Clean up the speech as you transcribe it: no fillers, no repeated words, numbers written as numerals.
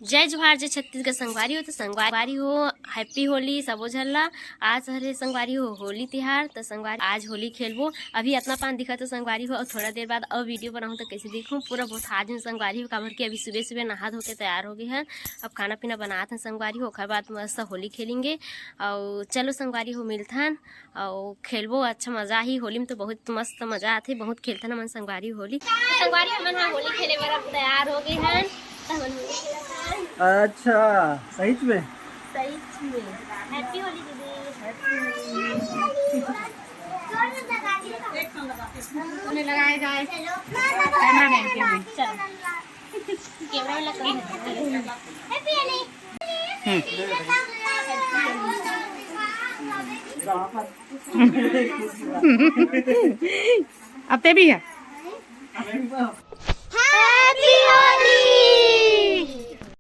जय जोहार जय छत्तीसगढ़ संगवारी हो तो संगवारी हो हैप्पी होली सबो झल्ला। आज हरे संगवारी हो होली तिहार तो संगवारी आज होली खेलबो। अभी इतना पान दिखा तो संगवारी हो और थोड़ा देर बाद अब वीडियो बनाऊँ तो कैसे देखूँ पूरा बहुत आज में संगवारी हो काबर की अभी सुबह सुबह नहा धो के तैयार हो गए हैं। अब खाना पीना बनाते हैं संगवारी हो ओकर बाद मस्त होली खेलेंगे। और चलो संगवारी हो मिलथन और खेलबो अच्छा मजा ही होली में तो बहुत मस्त मजा आते बहुत खेलथन हमन संगवारी होली। संगवारी हमन होली खेले बर अब तैयार हो गए हैं। अच्छा सही में हैप्पी होली दीदी। उन्हें लगाए जाए कैमरा मैन के भी कैमरा वाला कौन है? हैप्पी होली। अब ते भी है हैप्पी होली।